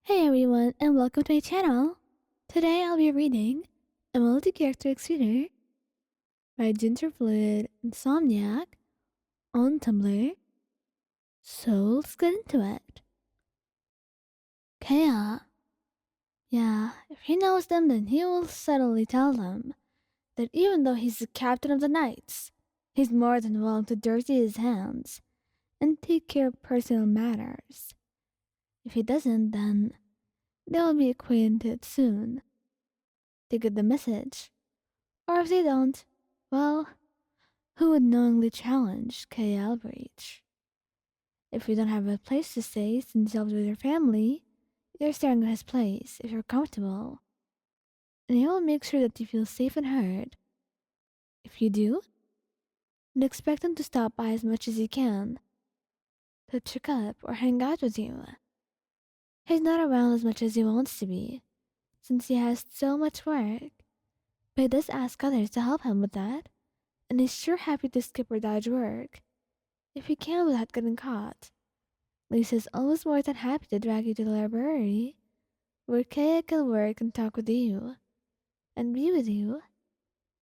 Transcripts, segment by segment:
Hey everyone, and welcome to my channel. Today I'll be reading a multi-character experience by Gingerfluid Insomniac on Tumblr. So let's get into it. Kaeya. Yeah, if he knows them, then he will subtly tell them that even though he's the captain of the knights, he's more than willing to dirty his hands and take care of personal matters. If he doesn't, then they'll be acquainted soon. They get the message. Or if they don't, well, who would knowingly challenge Kaeya Breach? If you don't have a place to stay since you lived with your family, you're staying at his place if you're comfortable. And he will make sure that you feel safe and heard. If you do, then expect him to stop by as much as he can to check up or hang out with you. He's not around as much as he wants to be, since he has so much work, but he does ask others to help him with that, and he's sure happy to skip or dodge work if he can without getting caught. Lisa's always more than happy to drag you to the library, where Kaeya can work and talk with you, and be with you.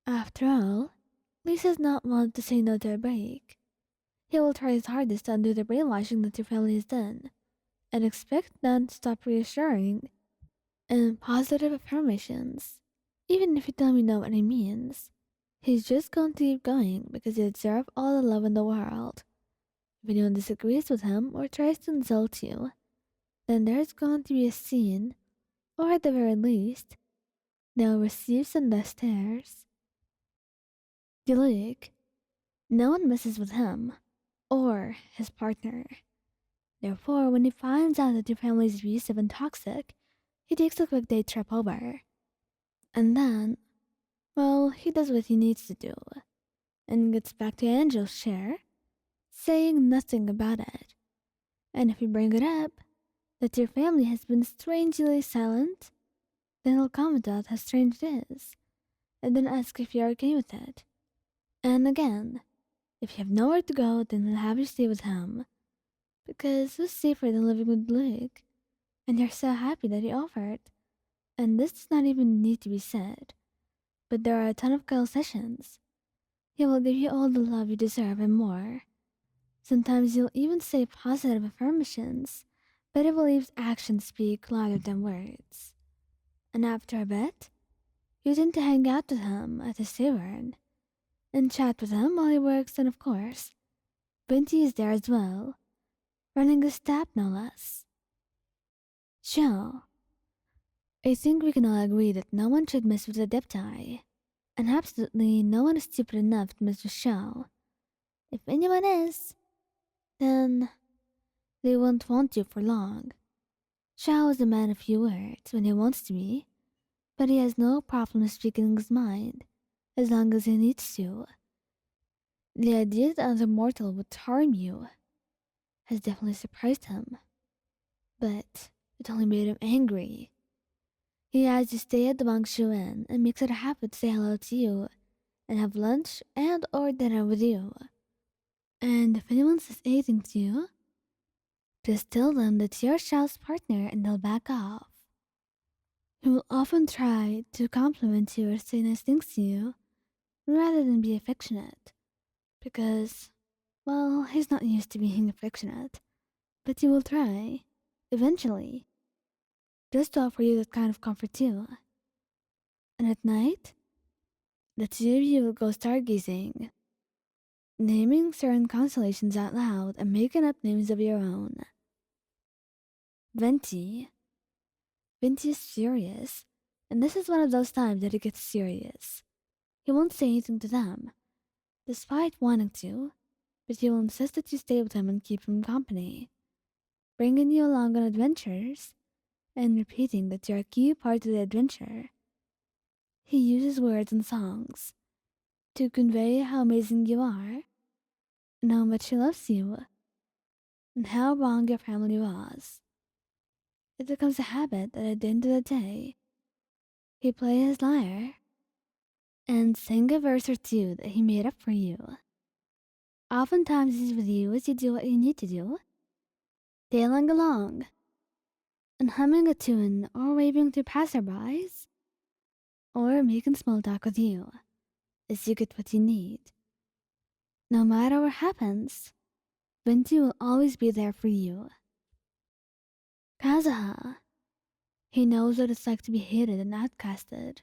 After all, Lisa's not one to say no to a break. He will try his hardest to undo the brainwashing that your family has done, and expect none to stop reassuring and positive affirmations. Even if you tell me no what he means, he's just going to keep going because you deserve all the love in the world. If anyone disagrees with him or tries to insult you, then there's going to be a scene, or at the very least, they'll receive some death stares. Diluc, no one messes with him, or his partner. Therefore, when he finds out that your family is abusive and toxic, he takes a quick day trip over. And then, well, he does what he needs to do, and gets back to Angel's chair, saying nothing about it. And if you bring it up, that your family has been strangely silent, then he'll comment out how strange it is, and then ask if you're okay with it. And again, if you have nowhere to go, then he'll have you stay with him, because who's safer than living with Luke? And you're so happy that he offered. And this does not even need to be said, but there are a ton of girl sessions. He will give you all the love you deserve and more. Sometimes he'll even say positive affirmations, but he believes actions speak louder than words. And after a bit, you tend to hang out with him at his tavern and chat with him while he works, and of course, Venti is there as well, running his tap no less. Xiao, I think we can all agree that no one should mess with the Adepti, and absolutely no one is stupid enough to mess with Xiao. If anyone is, then they won't want you for long. Xiao is a man of few words when he wants to be, but he has no problem speaking his mind, as long as he needs to. The idea that another mortal would harm you has definitely surprised him, but it only made him angry. He has you stay at the Bangshu Inn and makes it a habit to say hello to you and have lunch and or dinner with you. And if anyone says anything to you, just tell them that you're Xiao's partner and they'll back off. He will often try to compliment you or say nice things to you rather than be affectionate, because, well, he's not used to being affectionate, but he will try, eventually, just to offer you that kind of comfort too. And at night, the two of you will go stargazing, naming certain constellations out loud and making up names of your own. Venti. Venti is furious, and this is one of those times that he gets serious. He won't say anything to them, despite wanting to, but he will insist that you stay with him and keep him company, bringing you along on adventures, and repeating that you're a key part of the adventure. He uses words and songs to convey how amazing you are, and how much he loves you, and how wrong your family was. It becomes a habit that at the end of the day, he plays his lyre and sing a verse or two that he made up for you. Oftentimes he's with you as you do what you need to do, tailing along, and humming a tune or waving to passerbys or making small talk with you as you get what you need. No matter what happens, Venti will always be there for you. Kazuha, he knows what it's like to be hated and outcasted,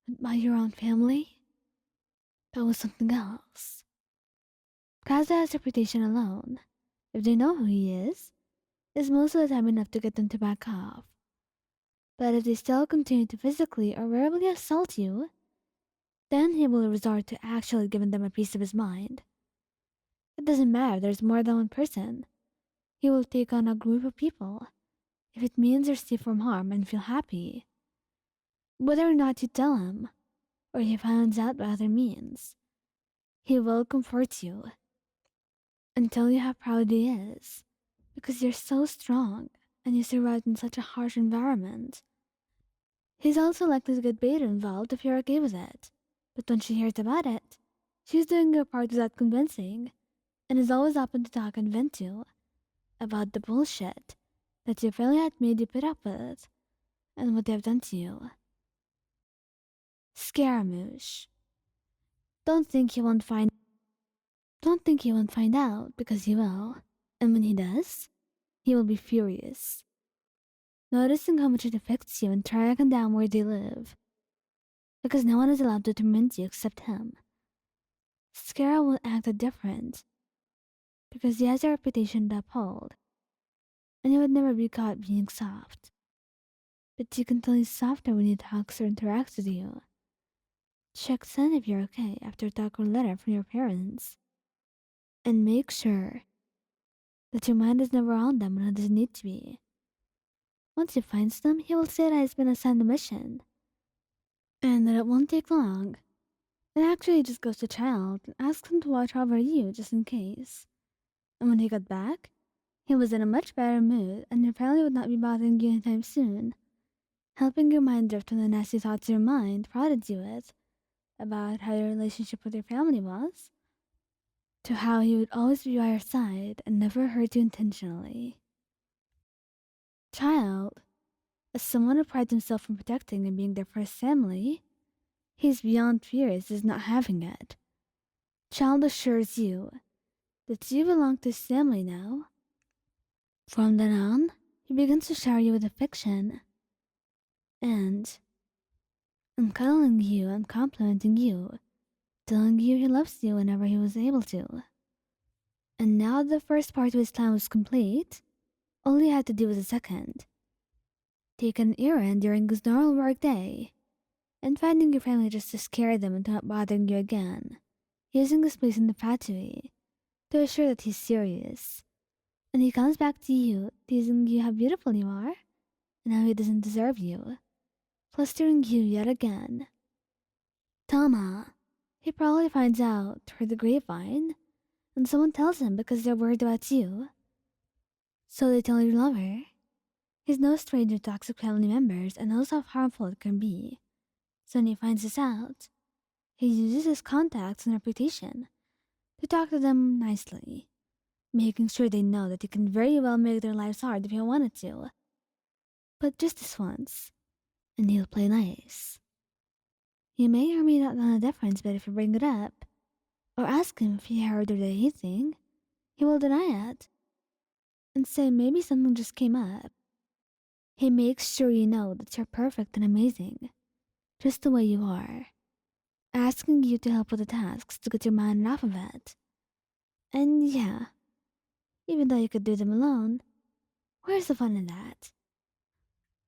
but by your own family, that was something else. Kazuha's reputation alone, if they know who he is most of the time enough to get them to back off. But if they still continue to physically or verbally assault you, then he will resort to actually giving them a piece of his mind. It doesn't matter if there's more than one person. He will take on a group of people if it means they're safe from harm and feel happy. Whether or not you tell him, or he finds out by other means, he will comfort you and tell you how proud he is because you're so strong and you survived in such a harsh environment. He's also likely to get Beta involved if you're okay with it, but when she hears about it, she's doing her part without convincing and is always open to talk and vent to about the bullshit that your family had made you put up with and what they've done to you. Scaramouche. Don't think he won't find out because he will. And when he does, he will be furious. Noticing how much it affects you and tracking down where they live. Because no one is allowed to torment you except him. Scara will act different. Because he has a reputation to uphold. And he would never be caught being soft. But you can tell he's softer when he talks or interacts with you. Checks in if you're okay after a talk or letter from your parents. And make sure that your mind is never on them when it doesn't need to be. Once he finds them, he will say that he's been assigned a mission. And that it won't take long. And actually just goes to Childe and asks him to watch over you just in case. And when he got back, he was in a much better mood and your family would not be bothering you anytime soon. Helping your mind drift from the nasty thoughts your mind prodded you with about how your relationship with your family was, to how he would always be by your side and never hurt you intentionally. Childe, as someone who prides himself on protecting and being their first family, he's beyond furious as not having it. Childe assures you that you belong to his family now. From then on, he begins to shower you with affection and cuddling you and complimenting you, telling you he loves you whenever he was able to. And now the first part of his plan was complete, all he had to do was the second. Take an errand during his normal work day, and finding your family just to scare them into not bothering you again, using his place in the factory to assure that he's serious. And he comes back to you, teasing you how beautiful you are, and how he doesn't deserve you, flustering you yet again. Thoma, he probably finds out through the grapevine, and someone tells him because they're worried about you. So they tell your lover. He's no stranger to toxic family members and knows how harmful it can be. So when he finds this out, he uses his contacts and reputation to talk to them nicely, making sure they know that he can very well make their lives hard if he wanted to. But just this once, and he'll play nice. You may or may not know the difference, but if you bring it up, or ask him if he heard or did anything, he will deny it, and say maybe something just came up. He makes sure you know that you're perfect and amazing, just the way you are, asking you to help with the tasks to get your mind off of it. And yeah, even though you could do them alone, where's the fun in that?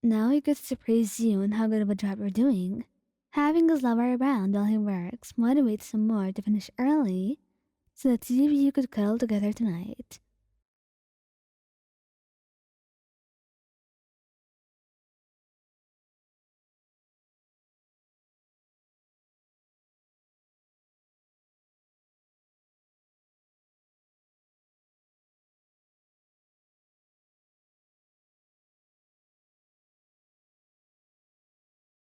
Now he gets to praise you and how good of a job you're doing. Having his lover around while he works motivates him more to finish early so that you could cuddle together tonight.